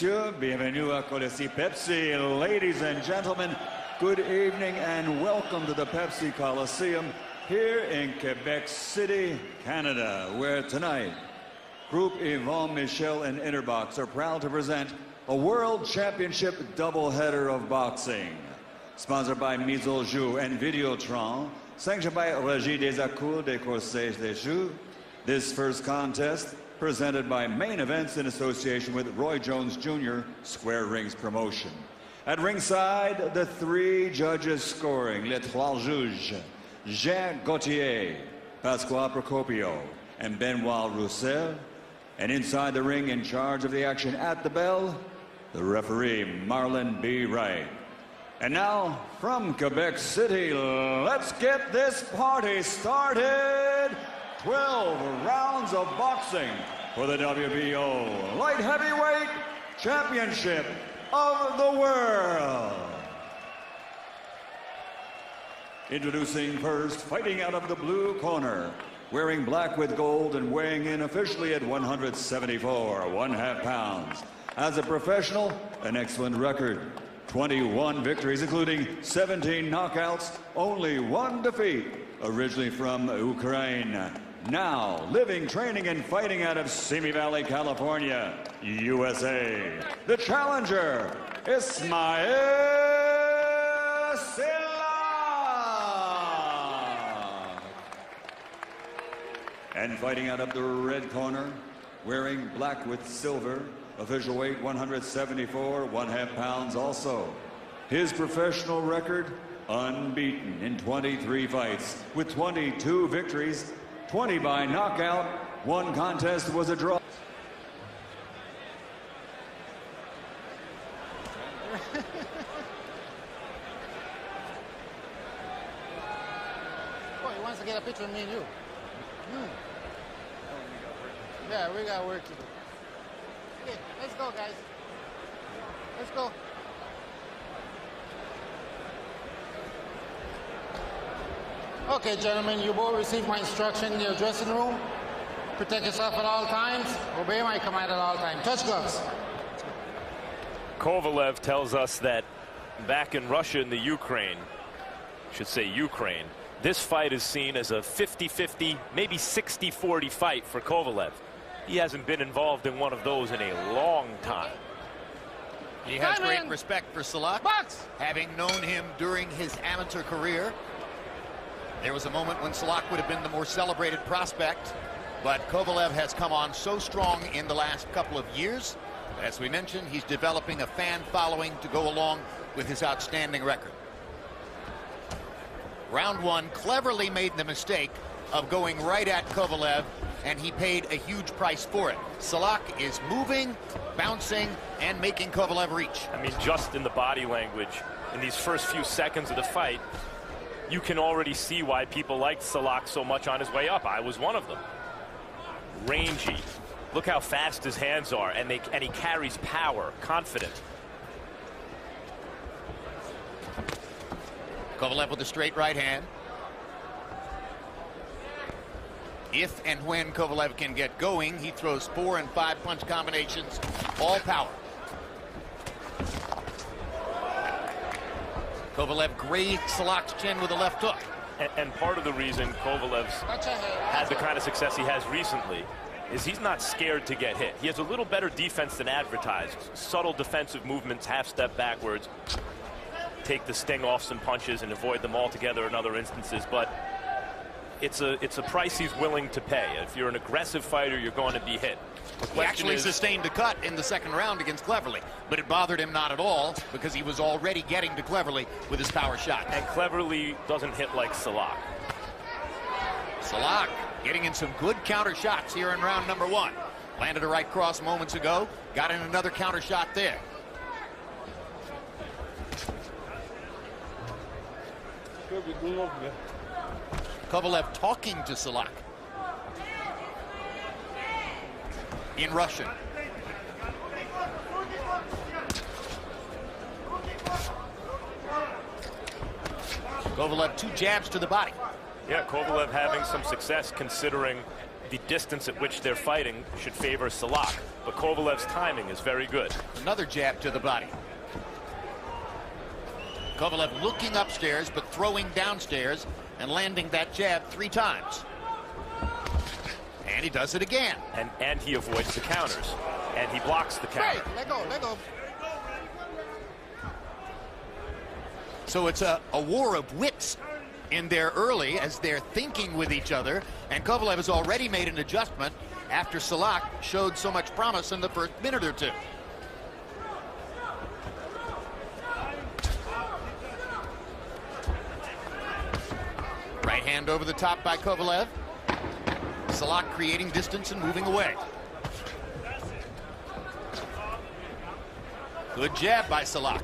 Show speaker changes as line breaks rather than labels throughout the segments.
Bienvenue à Coliseum Pepsi. Ladies and gentlemen, good evening and welcome to the Pepsi Coliseum here in Quebec City, Canada, where tonight, Group Yvon Michel and Interbox are proud to present a World Championship doubleheader of boxing. Sponsored by Mise au Jeu and Videotron, sanctioned by Régie des Accords des Corsets des Jeux, this first contest presented by Main Events in association with Roy Jones Jr. Square Rings Promotion. At ringside, the three judges scoring, les trois juges, Jean Gauthier, Pasquale Procopio, and Benoit Roussel. And inside the ring, in charge of the action at the bell, the referee, Marlon B. Wright. And now, from Quebec City, let's get this party started. 12 rounds of boxing for the WBO Light Heavyweight Championship of the World. Introducing first, fighting out of the blue corner, wearing black with gold and weighing in officially at 174, 1/2 pounds. As a professional, an excellent record. 21 victories, including 17 knockouts, only one defeat. Originally from Ukraine, now living, training, and fighting out of Simi Valley, California, USA. The challenger, Исмаил Силлах. And fighting out of the red corner, wearing black with silver, official weight 174, 1/2 pounds also. His professional record, unbeaten in 23 fights with 22 victories, 20 by knockout. One contest was a draw.
Oh, he wants to get a picture of me and you. Yeah, we got work to do. Okay, let's go, guys. Let's go. Okay, gentlemen, you both received my instruction in your dressing room. Protect yourself at all times. Obey my command at all times. Touch gloves.
Kovalev tells us that back in Russia and the Ukraine, this fight is seen as a 50-50, maybe 60-40 fight for Kovalev. He hasn't been involved in one of those in a long time.
He has great respect for Sillach, having known him during his amateur career. There was a moment when Sillach would have been the more celebrated prospect, but Kovalev has come on so strong in the last couple of years. As we mentioned, he's developing a fan following to go along with his outstanding record. Round one, cleverly made the mistake of going right at Kovalev, and he paid a huge price for it. Sillach is moving, bouncing, and making Kovalev reach.
I mean, just in the body language, in these first few seconds of the fight, you can already see why people liked Sillach so much on his way up. I was one of them. Rangy. Look how fast his hands are, and he carries power, confident.
Kovalev with a straight right hand. If and when Kovalev can get going, he throws 4 and 5 punch combinations, all power. Kovalev grazed Sillach's chin with a left hook.
And part of the reason Kovalev's had the kind of success he has recently is he's not scared to get hit. He has a little better defense than advertised. Subtle defensive movements, half step backwards, take the sting off some punches and avoid them altogether in other instances. But it's a price he's willing to pay. If you're an aggressive fighter, you're going to be hit.
He actually sustained a cut in the second round against Cleverly, but it bothered him not at all because he was already getting to Cleverly with his power shot.
And Cleverly doesn't hit like Sillach.
Sillach getting in some good counter shots here in round number one. Landed a right cross moments ago, got in another counter shot there. Kovalev talking to Sillach in Russian. Kovalev 2 jabs to the body.
Yeah, Kovalev having some success considering the distance at which they're fighting should favor Sillach. But but Kovalev's timing is very good.
Another jab to the body. Kovalev looking upstairs, but throwing downstairs and landing that jab 3 times. And he does it again.
And he avoids the counters. And he blocks the counter.
Let go.
So it's a war of wits in there early as they're thinking with each other. And Kovalev has already made an adjustment after Sillach showed so much promise in the first minute or two. Right hand over the top by Kovalev. Sillach creating distance and moving away. Good jab by Sillach.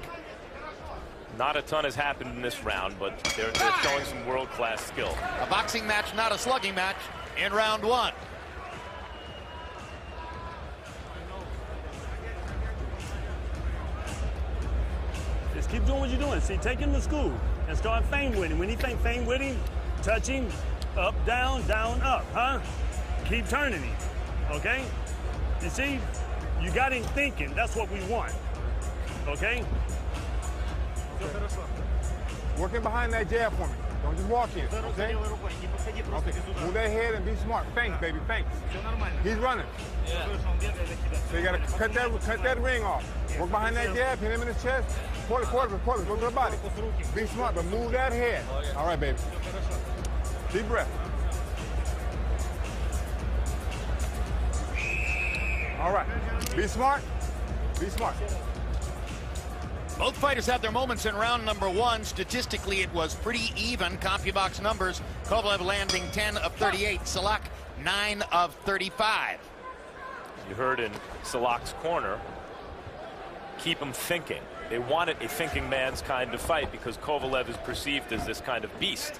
Not a ton has happened in this round, but they're showing some world-class skill.
A boxing match, not a slugging match in round 1.
Just keep doing what you're doing. See, take him to school and start feint with him. When he feint with him, touch him, up, down, up, huh? Keep turning him, okay? You see, you got him thinking. That's what we want, okay?
Working behind that jab for me. Don't just walk in, okay? Move that head and be smart. Feints, baby, feints. He's running. So you gotta cut that ring off. Work behind that jab, hit him in the chest. Pull it, go to the body. Be smart, but move that head. All right, baby. Deep breath. All right. Be smart. Be smart.
Both fighters have their moments in round number 1. Statistically, it was pretty even. CompuBox numbers, Kovalev landing 10 of 38, Sillach 9 of 35.
You heard in Sillach's corner, keep him thinking. They wanted a thinking man's kind of fight because Kovalev is perceived as this kind of beast.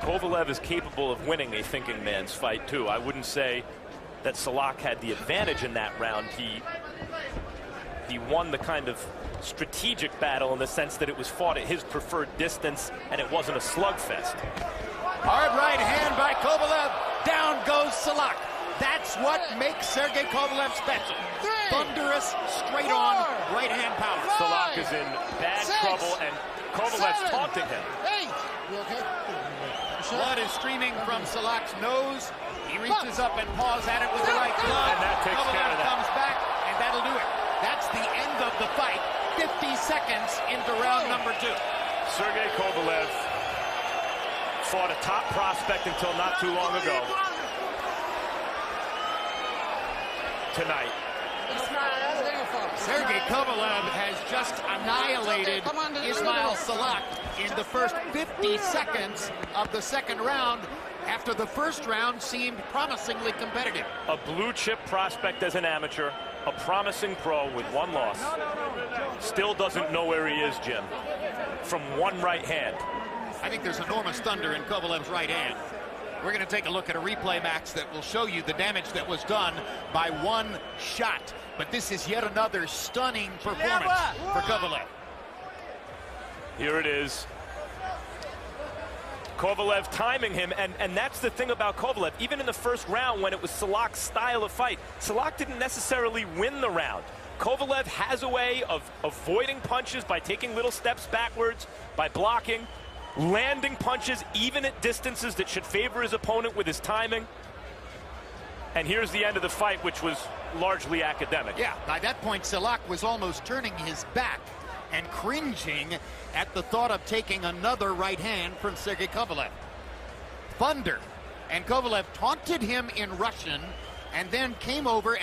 Kovalev is capable of winning a thinking man's fight, too. I wouldn't say that Sillach had the advantage in that round. He won the kind of strategic battle in the sense that it was fought at his preferred distance and it wasn't a slugfest.
Hard right hand by Kovalev. Down goes Sillach. That's what makes Sergey Kovalev special. Thunderous, straight on right hand power.
Sillach is in bad trouble and Kovalev's taunting him.
Blood is streaming from Sillach's nose. He reaches up and paws at it with the right glove.
And that takes care of that.
Comes back, and that'll do it. That's the end of the fight. 50 seconds into round number 2.
Sergey Kovalev fought a top prospect until not too long ago. Tonight.
Sergey Kovalev has just annihilated Ismail Sillach in the first 50 seconds of the second round after the first round seemed promisingly competitive.
A blue chip prospect as an amateur, a promising pro with 1 loss. Still doesn't know where he is, Jim. From 1 right hand.
I think there's enormous thunder in Kovalev's right hand. We're going to take a look at a replay, Max, that will show you the damage that was done by 1 shot. But this is yet another stunning performance for Kovalev.
Here it is. Kovalev timing him, and that's the thing about Kovalev. Even in the first round, when it was Sillach's style of fight, Sillach didn't necessarily win the round. Kovalev has a way of avoiding punches by taking little steps backwards, by blocking, landing punches even at distances that should favor his opponent with his timing. And here's the end of the fight, which was largely academic.
Yeah, by that point, Sillach was almost turning his back and cringing at the thought of taking another right hand from Sergey Kovalev. Thunder. And Kovalev taunted him in Russian and then came over and